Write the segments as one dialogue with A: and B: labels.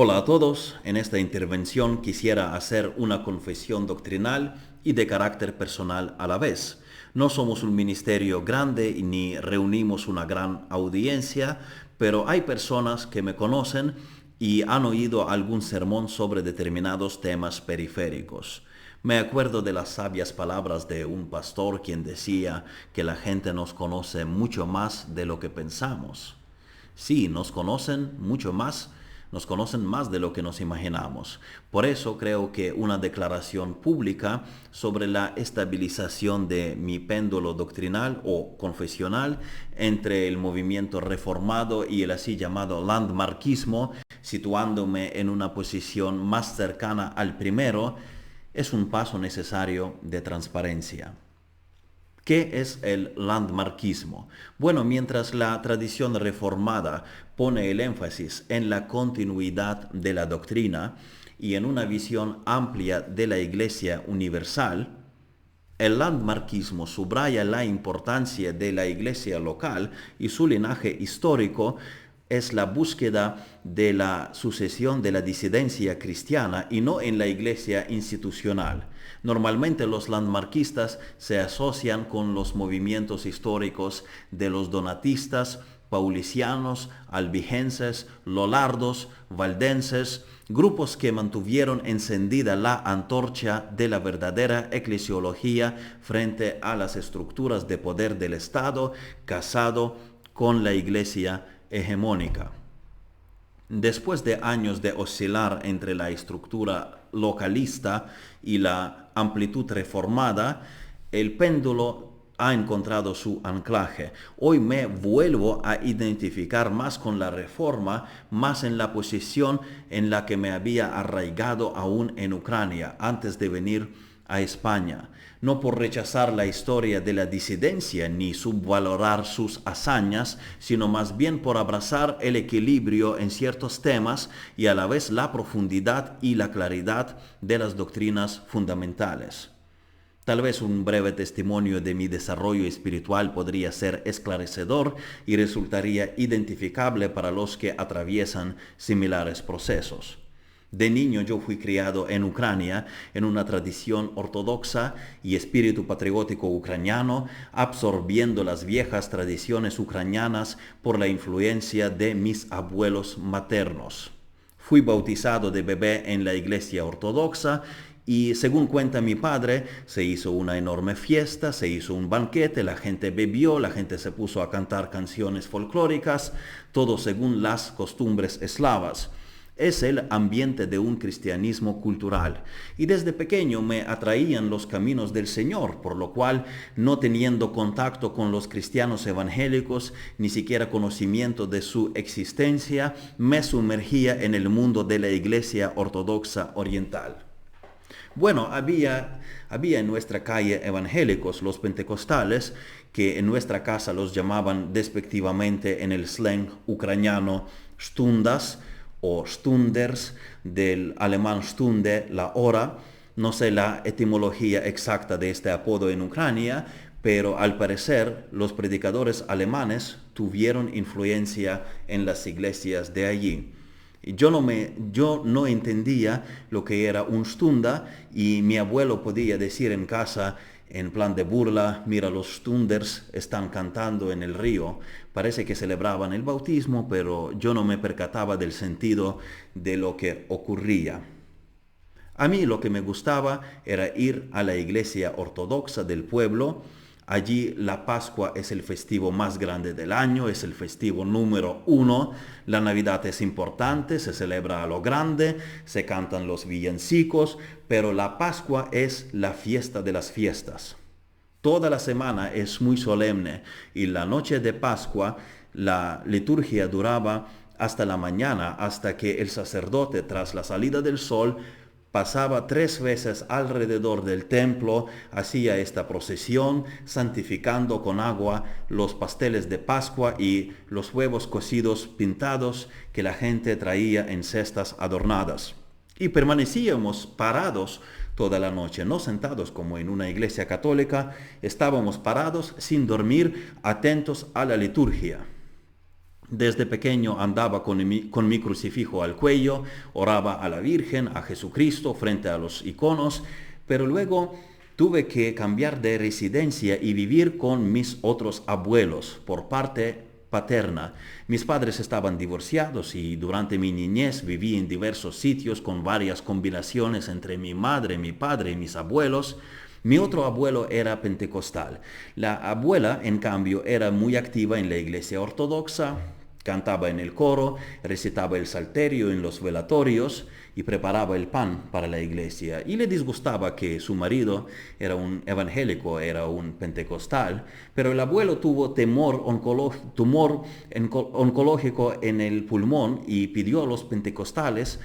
A: Hola a todos, en esta intervención quisiera hacer una confesión doctrinal y de carácter personal a la vez. No somos un ministerio grande ni reunimos una gran audiencia, pero hay personas que me conocen y han oído algún sermón sobre determinados temas periféricos. Me acuerdo de las sabias palabras de un pastor quien decía que la gente nos conoce mucho más de lo que pensamos. Sí, nos conocen más de lo que nos imaginamos. Por eso creo que una declaración pública sobre la estabilización de mi péndulo doctrinal o confesional entre el movimiento reformado y el así llamado landmarquismo, situándome en una posición más cercana al primero, es un paso necesario de transparencia. ¿Qué es el landmarquismo? Bueno, mientras la tradición reformada pone el énfasis en la continuidad de la doctrina y en una visión amplia de la Iglesia universal, el landmarquismo subraya la importancia de la iglesia local y su linaje histórico es la búsqueda de la sucesión de la disidencia cristiana y no en la iglesia institucional. Normalmente los landmarquistas se asocian con los movimientos históricos de los donatistas, paulicianos, albigenses, lollardos, valdenses, grupos que mantuvieron encendida la antorcha de la verdadera eclesiología frente a las estructuras de poder del Estado casado con la iglesia hegemónica. Después de años de oscilar entre la estructura localista y la amplitud reformada, el péndulo ha encontrado su anclaje. Hoy me vuelvo a identificar más con la reforma, más en la posición en la que me había arraigado aún en Ucrania antes de venir a España. No por rechazar la historia de la disidencia ni subvalorar sus hazañas, sino más bien por abrazar el equilibrio en ciertos temas y a la vez la profundidad y la claridad de las doctrinas fundamentales. Tal vez un breve testimonio de mi desarrollo espiritual podría ser esclarecedor y resultaría identificable para los que atraviesan similares procesos. De niño yo fui criado en Ucrania, en una tradición ortodoxa y espíritu patriótico ucraniano, absorbiendo las viejas tradiciones ucranianas por la influencia de mis abuelos maternos. Fui bautizado de bebé en la iglesia ortodoxa y según cuenta mi padre, se hizo una enorme fiesta, se hizo un banquete, la gente bebió, la gente se puso a cantar canciones folclóricas, todo según las costumbres eslavas. Es el ambiente de un cristianismo cultural. Y desde pequeño me atraían los caminos del Señor, por lo cual, no teniendo contacto con los cristianos evangélicos, ni siquiera conocimiento de su existencia, me sumergía en el mundo de la Iglesia Ortodoxa Oriental. Bueno, había en nuestra calle evangélicos, los pentecostales, que en nuestra casa los llamaban despectivamente en el slang ucraniano stundas o stunders, del alemán stunde, la hora. No sé la etimología exacta de este apodo en Ucrania, pero al parecer los predicadores alemanes tuvieron influencia en las iglesias de allí. Yo no entendía lo que era un stunda y mi abuelo podía decir en casa en plan de burla: mira, los stunders están cantando en el río. Parece que celebraban el bautismo, pero yo no me percataba del sentido de lo que ocurría. A mí lo que me gustaba era ir a la iglesia ortodoxa del pueblo. Allí la Pascua es el festivo más grande del año, es el festivo número 1. La Navidad es importante, se celebra a lo grande, se cantan los villancicos, pero la Pascua es la fiesta de las fiestas. Toda la semana es muy solemne y la noche de Pascua la liturgia duraba hasta la mañana, hasta que el sacerdote, tras la salida del sol, pasaba 3 veces alrededor del templo, hacía esta procesión, santificando con agua los pasteles de Pascua y los huevos cocidos pintados que la gente traía en cestas adornadas. Y permanecíamos parados toda la noche, no sentados como en una iglesia católica, estábamos parados sin dormir, atentos a la liturgia. Desde pequeño andaba con mi crucifijo al cuello, oraba a la Virgen, a Jesucristo frente a los iconos, pero luego tuve que cambiar de residencia y vivir con mis otros abuelos por parte paterna. Mis padres estaban divorciados y durante mi niñez viví en diversos sitios con varias combinaciones entre mi madre, mi padre y mis abuelos. Mi otro abuelo era pentecostal. La abuela, en cambio, era muy activa en la iglesia ortodoxa, cantaba en el coro, recitaba el salterio en los velatorios y preparaba el pan para la iglesia. Y le disgustaba que su marido era un evangélico, era un pentecostal, pero el abuelo tuvo tumor oncológico en el pulmón y pidió a los pentecostales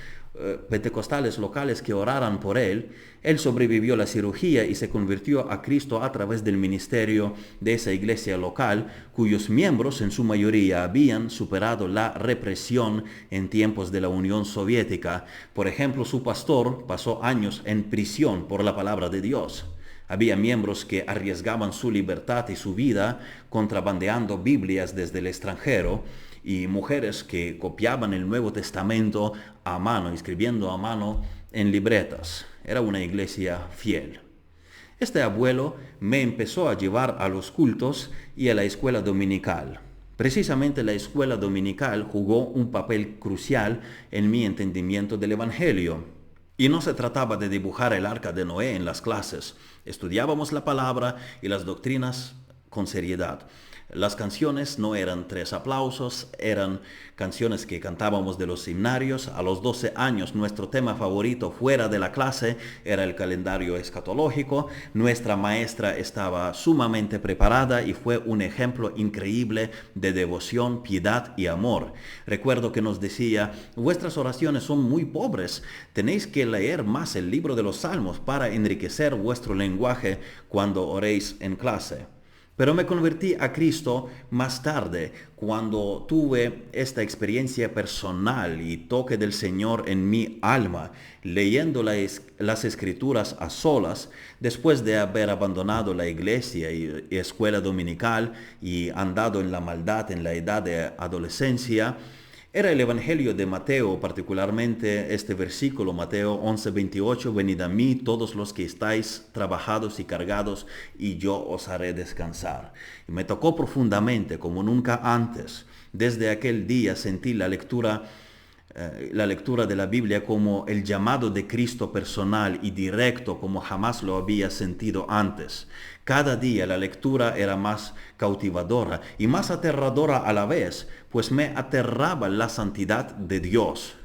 A: locales que oraran por él. Él sobrevivió la cirugía y se convirtió a Cristo a través del ministerio de esa iglesia local, cuyos miembros en su mayoría habían superado la represión en tiempos de la Unión Soviética. Por ejemplo, su pastor pasó años en prisión por la palabra de Dios. Había miembros que arriesgaban su libertad y su vida contrabandeando Biblias desde el extranjero, y mujeres que copiaban el Nuevo Testamento a mano, escribiendo a mano en libretas. Era una iglesia fiel. Este abuelo me empezó a llevar a los cultos y a la escuela dominical. Precisamente la escuela dominical jugó un papel crucial en mi entendimiento del Evangelio. Y no se trataba de dibujar el arca de Noé en las clases. Estudiábamos la palabra y las doctrinas con seriedad. Las canciones no eran 3 aplausos, eran canciones que cantábamos de los himnarios. A los 12 años nuestro tema favorito fuera de la clase era el calendario escatológico. Nuestra maestra estaba sumamente preparada y fue un ejemplo increíble de devoción, piedad y amor. Recuerdo que nos decía: vuestras oraciones son muy pobres, tenéis que leer más el libro de los Salmos para enriquecer vuestro lenguaje cuando oréis en clase. Pero me convertí a Cristo más tarde, cuando tuve esta experiencia personal y toque del Señor en mi alma, leyendo las Escrituras a solas, después de haber abandonado la iglesia y escuela dominical y andado en la maldad en la edad de adolescencia. Era el Evangelio de Mateo, particularmente este versículo, Mateo 11:28, venid a mí todos los que estáis trabajados y cargados, y yo os haré descansar. Y me tocó profundamente, como nunca antes. Desde aquel día sentí la lectura de la Biblia como el llamado de Cristo personal y directo, como jamás lo había sentido antes. Cada día la lectura era más cautivadora y más aterradora a la vez, pues me aterraba la santidad de Dios.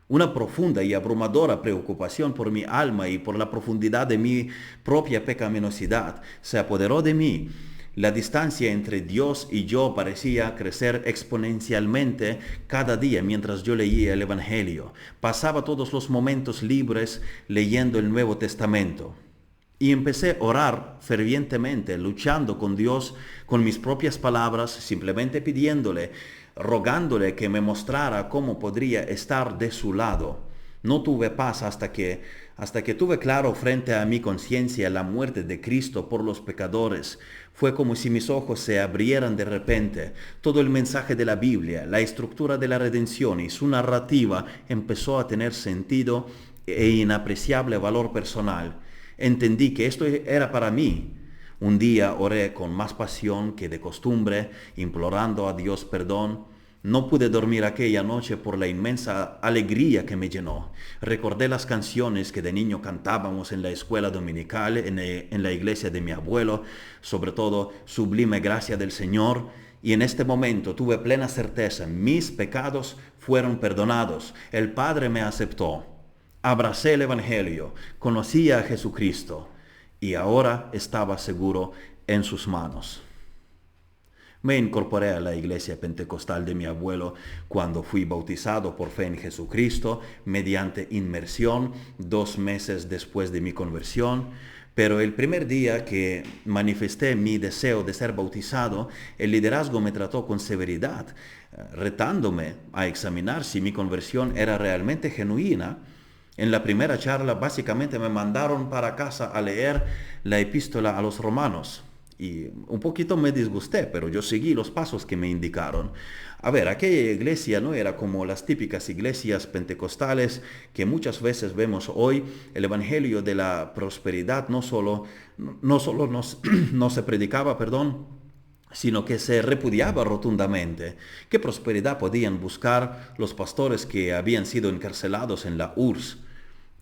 A: Una profunda y abrumadora preocupación por mi alma y por la profundidad de mi propia pecaminosidad se apoderó de mí. La distancia entre Dios y yo parecía crecer exponencialmente cada día mientras yo leía el Evangelio. Pasaba todos los momentos libres leyendo el Nuevo Testamento. Y empecé a orar fervientemente, luchando con Dios con mis propias palabras, simplemente pidiéndole, rogándole que me mostrara cómo podría estar de su lado. No tuve paz hasta que tuve claro frente a mi conciencia la muerte de Cristo por los pecadores. Fue como si mis ojos se abrieran de repente. Todo el mensaje de la Biblia, la estructura de la redención y su narrativa empezó a tener sentido e inapreciable valor personal. Entendí que esto era para mí. Un día oré con más pasión que de costumbre, implorando a Dios perdón. No pude dormir aquella noche por la inmensa alegría que me llenó. Recordé las canciones que de niño cantábamos en la escuela dominical, en la iglesia de mi abuelo, sobre todo Sublime Gracia del Señor, y en este momento tuve plena certeza, mis pecados fueron perdonados, el Padre me aceptó. Abracé el Evangelio, conocí a Jesucristo y ahora estaba seguro en sus manos. Me incorporé a la iglesia pentecostal de mi abuelo cuando fui bautizado por fe en Jesucristo mediante inmersión 2 meses después de mi conversión. Pero el primer día que manifesté mi deseo de ser bautizado, el liderazgo me trató con severidad, retándome a examinar si mi conversión era realmente genuina. En la primera charla básicamente me mandaron para casa a leer la epístola a los romanos. Y un poquito me disgusté, pero yo seguí los pasos que me indicaron. A ver, aquella iglesia no era como las típicas iglesias pentecostales que muchas veces vemos hoy. El evangelio de la prosperidad no solo no se predicaba, perdón, sino que se repudiaba rotundamente. ¿Qué prosperidad podían buscar los pastores que habían sido encarcelados en la URSS?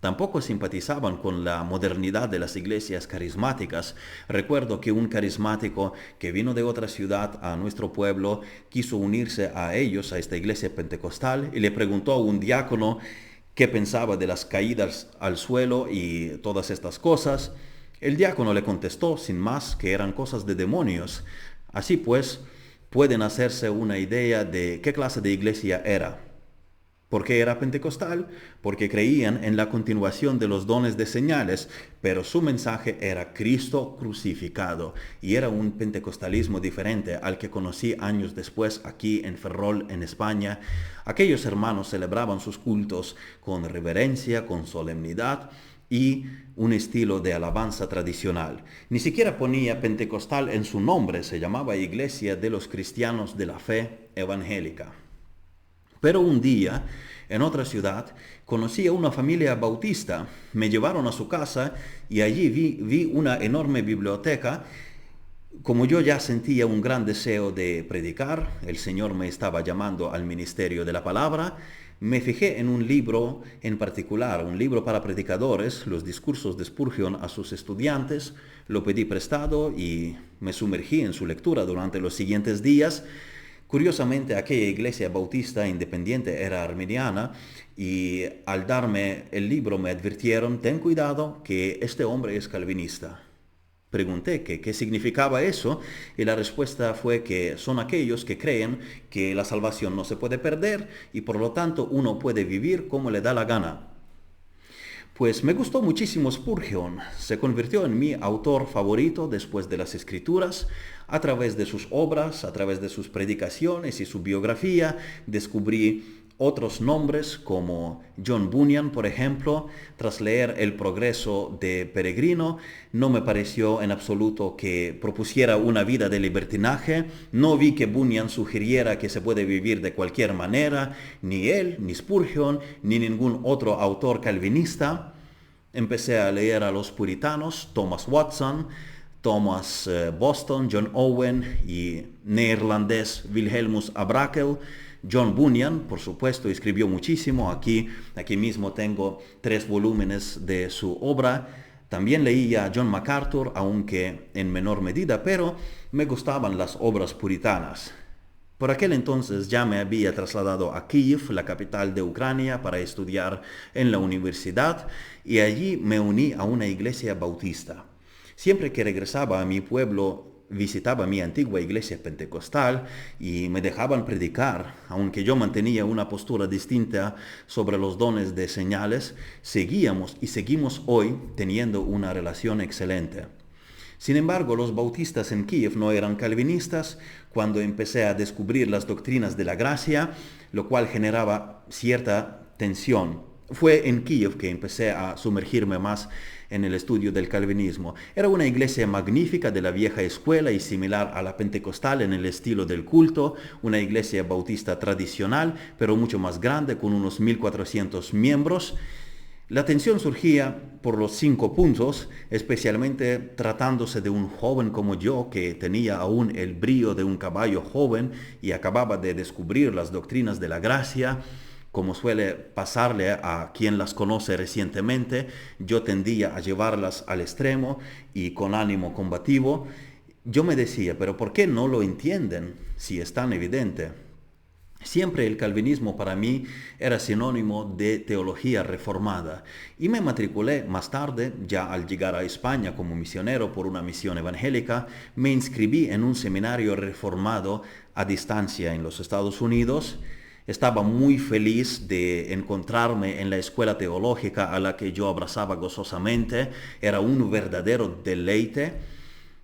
A: Tampoco simpatizaban con la modernidad de las iglesias carismáticas. Recuerdo que un carismático que vino de otra ciudad a nuestro pueblo quiso unirse a ellos, a esta iglesia pentecostal, y le preguntó a un diácono qué pensaba de las caídas al suelo y todas estas cosas. El diácono le contestó, sin más, que eran cosas de demonios. Así pues, pueden hacerse una idea de qué clase de iglesia era. ¿Por qué era pentecostal? Porque creían en la continuación de los dones de señales, pero su mensaje era Cristo crucificado, y era un pentecostalismo diferente al que conocí años después aquí en Ferrol, en España. Aquellos hermanos celebraban sus cultos con reverencia, con solemnidad y un estilo de alabanza tradicional. Ni siquiera ponía pentecostal en su nombre, se llamaba Iglesia de los Cristianos de la Fe Evangélica. Pero un día, en otra ciudad, conocí a una familia bautista. Me llevaron a su casa y allí vi una enorme biblioteca. Como yo ya sentía un gran deseo de predicar, el Señor me estaba llamando al ministerio de la palabra, me fijé en un libro en particular, un libro para predicadores, los discursos de Spurgeon a sus estudiantes. Lo pedí prestado y me sumergí en su lectura durante los siguientes días. Curiosamente, aquella iglesia bautista independiente era arminiana y al darme el libro me advirtieron, ten cuidado que este hombre es calvinista. Pregunté qué significaba eso y la respuesta fue que son aquellos que creen que la salvación no se puede perder y por lo tanto uno puede vivir como le da la gana. Pues me gustó muchísimo Spurgeon, se convirtió en mi autor favorito después de las Escrituras. A través de sus obras, a través de sus predicaciones y su biografía, descubrí otros nombres como John Bunyan, por ejemplo. Tras leer El progreso de Peregrino, no me pareció en absoluto que propusiera una vida de libertinaje. No vi que Bunyan sugiriera que se puede vivir de cualquier manera, ni él, ni Spurgeon, ni ningún otro autor calvinista. Empecé a leer a los puritanos, Thomas Watson, Thomas Boston, John Owen y neerlandés Wilhelmus à Brakel. John Bunyan, por supuesto, escribió muchísimo. Aquí mismo tengo 3 volúmenes de su obra. También leía a John MacArthur, aunque en menor medida, pero me gustaban las obras puritanas. Por aquel entonces ya me había trasladado a Kiev, la capital de Ucrania, para estudiar en la universidad, y allí me uní a una iglesia bautista. Siempre que regresaba a mi pueblo, visitaba mi antigua iglesia pentecostal y me dejaban predicar. Aunque yo mantenía una postura distinta sobre los dones de señales, seguíamos y seguimos hoy teniendo una relación excelente. Sin embargo, los bautistas en Kiev no eran calvinistas. Cuando empecé a descubrir las doctrinas de la gracia, lo cual generaba cierta tensión, fue en Kiev que empecé a sumergirme más en el estudio del calvinismo. Era una iglesia magnífica de la vieja escuela y similar a la pentecostal en el estilo del culto, una iglesia bautista tradicional, pero mucho más grande, con unos 1.400 miembros. La tensión surgía por los 5 puntos, especialmente tratándose de un joven como yo que tenía aún el brío de un caballo joven y acababa de descubrir las doctrinas de la gracia. Como suele pasarle a quien las conoce recientemente, yo tendía a llevarlas al extremo y con ánimo combativo. Yo me decía, pero ¿por qué no lo entienden si es tan evidente? Siempre el calvinismo para mí era sinónimo de teología reformada y me matriculé más tarde, ya al llegar a España como misionero por una misión evangélica, me inscribí en un seminario reformado a distancia en los Estados Unidos. Estaba muy feliz de encontrarme en la escuela teológica a la que yo abrazaba gozosamente. Era un verdadero deleite.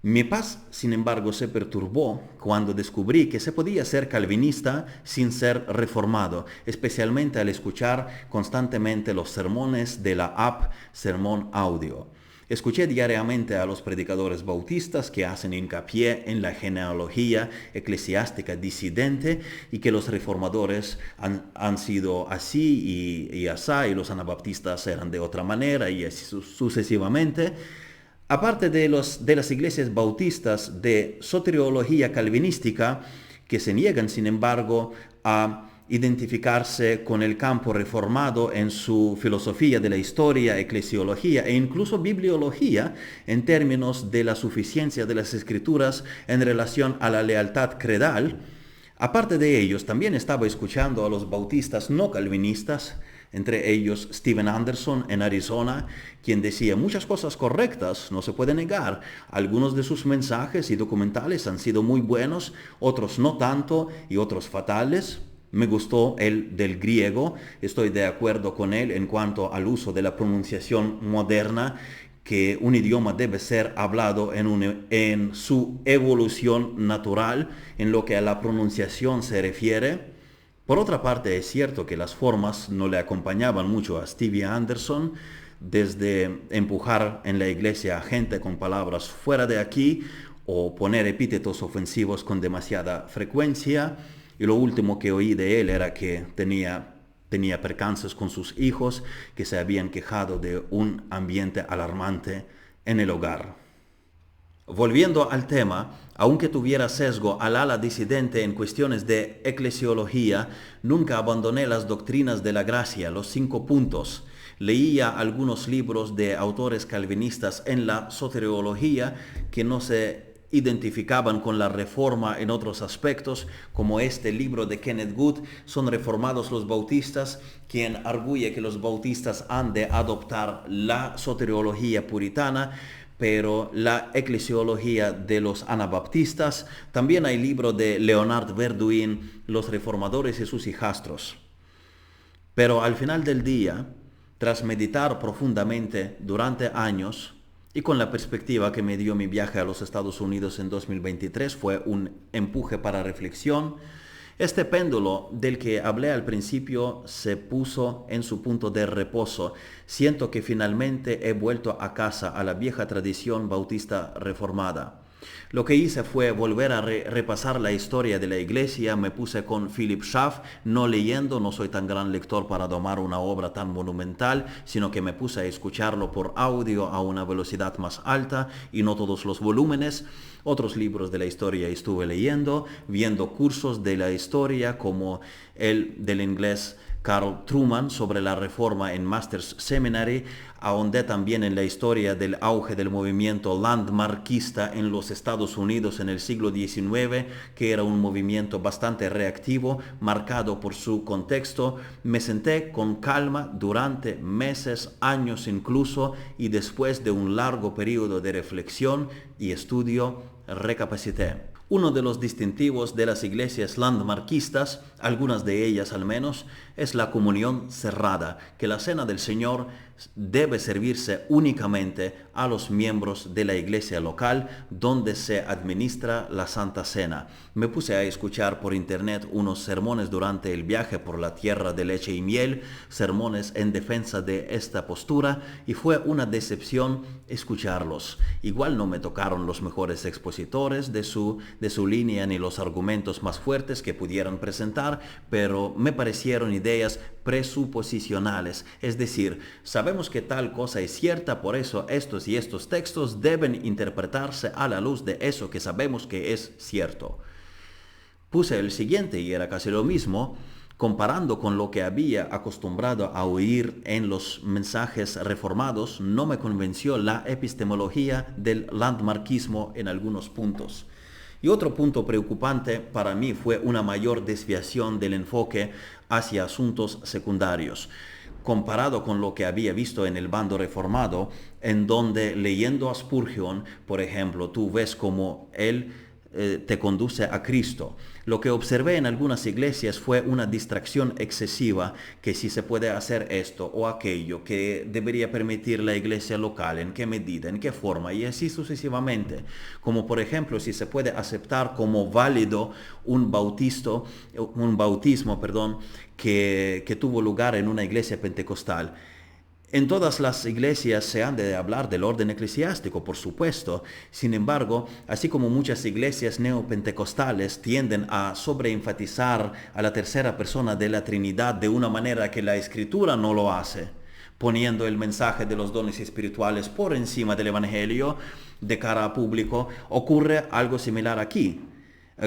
A: Mi paz, sin embargo, se perturbó cuando descubrí que se podía ser calvinista sin ser reformado, especialmente al escuchar constantemente los sermones de la app Sermón Audio. Escuché diariamente a los predicadores bautistas que hacen hincapié en la genealogía eclesiástica disidente y que los reformadores han sido así y asá, y los anabaptistas eran de otra manera y así sucesivamente. Aparte de las iglesias bautistas de soteriología calvinística, que se niegan, sin embargo, a identificarse con el campo reformado en su filosofía de la historia, eclesiología e incluso bibliología en términos de la suficiencia de las escrituras en relación a la lealtad credal. Aparte de ellos, también estaba escuchando a los bautistas no calvinistas, entre ellos Steven Anderson en Arizona, quien decía muchas cosas correctas, no se puede negar. Algunos de sus mensajes y documentales han sido muy buenos, otros no tanto y otros fatales. Me gustó el del griego, estoy de acuerdo con él en cuanto al uso de la pronunciación moderna, que un idioma debe ser hablado en su evolución natural, en lo que a la pronunciación se refiere. Por otra parte, es cierto que las formas no le acompañaban mucho a Stevie Anderson, desde empujar en la iglesia a gente con palabras fuera de aquí o poner epítetos ofensivos con demasiada frecuencia. Y lo último que oí de él era que tenía percances con sus hijos que se habían quejado de un ambiente alarmante en el hogar. Volviendo al tema, aunque tuviera sesgo al ala disidente en cuestiones de eclesiología, nunca abandoné las doctrinas de la gracia, los 5 puntos. Leía algunos libros de autores calvinistas en la soteriología que no se identificaban con la reforma en otros aspectos, como este libro de Kenneth Good, Son reformados los bautistas, quien arguye que los bautistas han de adoptar la soteriología puritana, pero la eclesiología de los anabaptistas. También hay libro de Leonard Verduin, Los reformadores y sus hijastros. Pero al final del día, tras meditar profundamente durante años, y con la perspectiva que me dio mi viaje a los Estados Unidos en 2023, fue un empuje para reflexión. Este péndulo del que hablé al principio se puso en su punto de reposo. Siento que finalmente he vuelto a casa, a la vieja tradición bautista reformada. Lo que hice fue volver a repasar la historia de la iglesia. Me puse con Philip Schaff, no leyendo, no soy tan gran lector para domar una obra tan monumental, sino que me puse a escucharlo por audio a una velocidad más alta y no todos los volúmenes. Otros libros de la historia estuve leyendo, viendo cursos de la historia como el del inglés Carl Truman sobre la reforma en Masters Seminary. Ahondé también en la historia del auge del movimiento landmarquista en los Estados Unidos en el siglo XIX, que era un movimiento bastante reactivo, marcado por su contexto. Me senté con calma durante meses, años incluso, y después de un largo periodo de reflexión y estudio, recapacité. Uno de los distintivos de las iglesias landmarquistas, algunas de ellas al menos, es la comunión cerrada, que la cena del Señor debe servirse únicamente a los miembros de la iglesia local donde se administra la Santa Cena. Me puse a escuchar por internet unos sermones durante el viaje por la tierra de leche y miel, sermones en defensa de esta postura, y fue una decepción escucharlos. Igual no me tocaron los mejores expositores de su línea ni los argumentos más fuertes que pudieran presentar, pero me parecieron ideas presuposicionales, es decir, sabemos que tal cosa es cierta, por eso estos y estos textos deben interpretarse a la luz de eso que sabemos que es cierto. Puse el siguiente y era casi lo mismo, comparando con lo que había acostumbrado a oír en los mensajes reformados. No me convenció la epistemología del landmarquismo en algunos puntos. Y otro punto preocupante para mí fue una mayor desviación del enfoque hacia asuntos secundarios, comparado con lo que había visto en el bando reformado, en donde leyendo a Spurgeon, por ejemplo, tú ves cómo él te conduce a Cristo. Lo que observé en algunas iglesias fue una distracción excesiva, que si se puede hacer esto o aquello, que debería permitir la iglesia local, en qué medida, en qué forma, y así sucesivamente. Como por ejemplo, si se puede aceptar como válido un bautismo, que tuvo lugar en una iglesia pentecostal. En todas las iglesias se han de hablar del orden eclesiástico, por supuesto. Sin embargo, así como muchas iglesias neopentecostales tienden a sobreenfatizar a la tercera persona de la Trinidad de una manera que la Escritura no lo hace, poniendo el mensaje de los dones espirituales por encima del Evangelio de cara a público, ocurre algo similar aquí.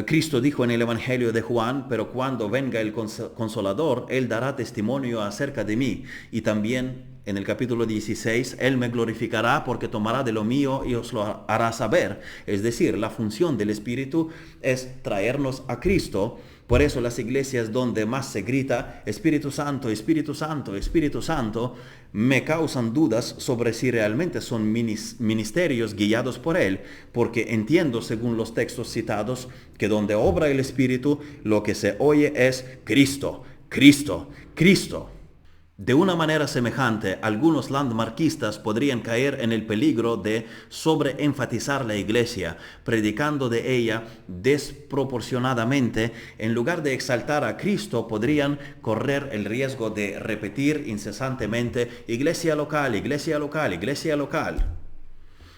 A: Cristo dijo en el Evangelio de Juan: pero cuando venga el Consolador, Él dará testimonio acerca de mí. Y también en el capítulo 16, Él me glorificará porque tomará de lo mío y os lo hará saber. Es decir, la función del Espíritu es traernos a Cristo. Por eso las iglesias donde más se grita Espíritu Santo, Espíritu Santo, Espíritu Santo, me causan dudas sobre si realmente son ministerios guiados por Él, porque entiendo, según los textos citados, que donde obra el Espíritu, lo que se oye es Cristo, Cristo, Cristo. De una manera semejante, algunos landmarquistas podrían caer en el peligro de sobreenfatizar la iglesia, predicando de ella desproporcionadamente. En lugar de exaltar a Cristo, podrían correr el riesgo de repetir incesantemente: iglesia local, iglesia local, iglesia local.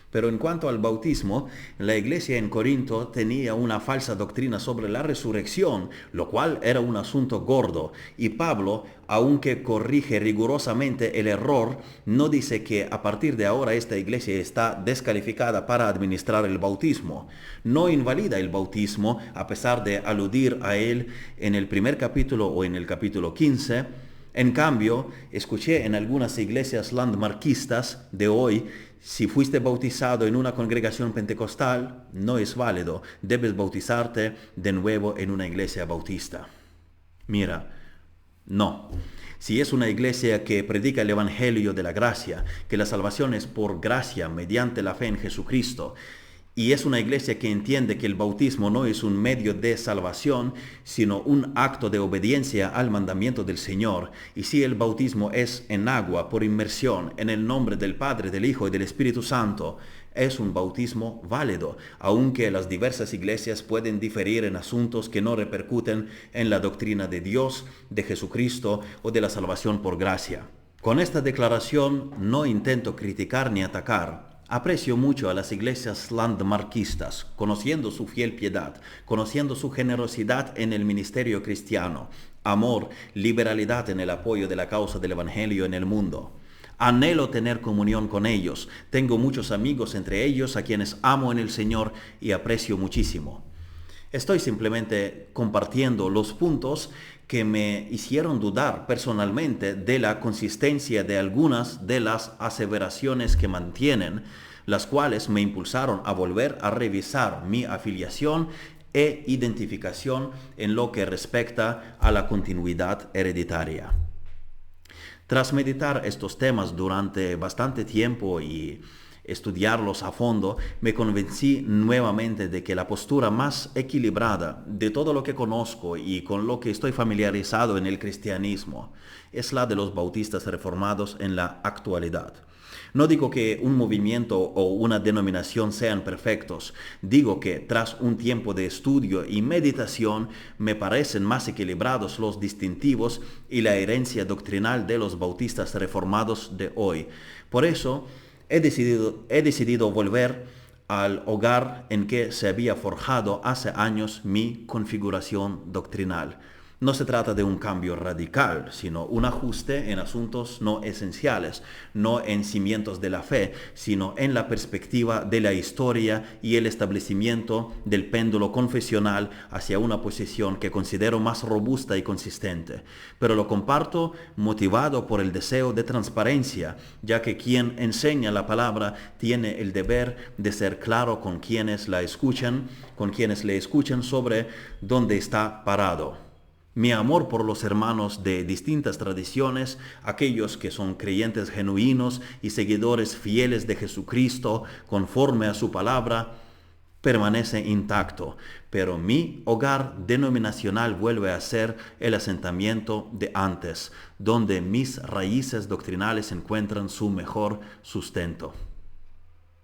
A: Pero en cuanto al bautismo, la iglesia en Corinto tenía una falsa doctrina sobre la resurrección, lo cual era un asunto gordo. Y Pablo, aunque corrige rigurosamente el error, no dice que a partir de ahora esta iglesia está descalificada para administrar el bautismo. No invalida el bautismo, a pesar de aludir a él en el primer capítulo o en el capítulo 15. En cambio, escuché en algunas iglesias landmarquistas de hoy: si fuiste bautizado en una congregación pentecostal, no es válido, debes bautizarte de nuevo en una iglesia bautista. Mira, no. Si es una iglesia que predica el Evangelio de la gracia, que la salvación es por gracia mediante la fe en Jesucristo, y es una iglesia que entiende que el bautismo no es un medio de salvación, sino un acto de obediencia al mandamiento del Señor, y si el bautismo es en agua por inmersión en el nombre del Padre, del Hijo y del Espíritu Santo, es un bautismo válido, aunque las diversas iglesias pueden diferir en asuntos que no repercuten en la doctrina de Dios, de Jesucristo o de la salvación por gracia. Con esta declaración no intento criticar ni atacar. Aprecio mucho a las iglesias landmarquistas, conociendo su fiel piedad, conociendo su generosidad en el ministerio cristiano, amor, liberalidad en el apoyo de la causa del Evangelio en el mundo. Anhelo tener comunión con ellos. Tengo muchos amigos entre ellos a quienes amo en el Señor y aprecio muchísimo. Estoy simplemente compartiendo los puntos que me hicieron dudar personalmente de la consistencia de algunas de las aseveraciones que mantienen, las cuales me impulsaron a volver a revisar mi afiliación e identificación en lo que respecta a la continuidad hereditaria. Tras meditar estos temas durante bastante tiempo y estudiarlos a fondo, me convencí nuevamente de que la postura más equilibrada de todo lo que conozco y con lo que estoy familiarizado en el cristianismo es la de los bautistas reformados en la actualidad. No digo que un movimiento o una denominación sean perfectos. Digo que tras un tiempo de estudio y meditación me parecen más equilibrados los distintivos y la herencia doctrinal de los bautistas reformados de hoy. Por eso he decidido volver al hogar en que se había forjado hace años mi configuración doctrinal. No se trata de un cambio radical, sino un ajuste en asuntos no esenciales, no en cimientos de la fe, sino en la perspectiva de la historia y el establecimiento del péndulo confesional hacia una posición que considero más robusta y consistente. Pero lo comparto motivado por el deseo de transparencia, ya que quien enseña la palabra tiene el deber de ser claro con quienes le escuchan sobre dónde está parado. Mi amor por los hermanos de distintas tradiciones, aquellos que son creyentes genuinos y seguidores fieles de Jesucristo conforme a su palabra, permanece intacto, pero mi hogar denominacional vuelve a ser el asentamiento de antes, donde mis raíces doctrinales encuentran su mejor sustento.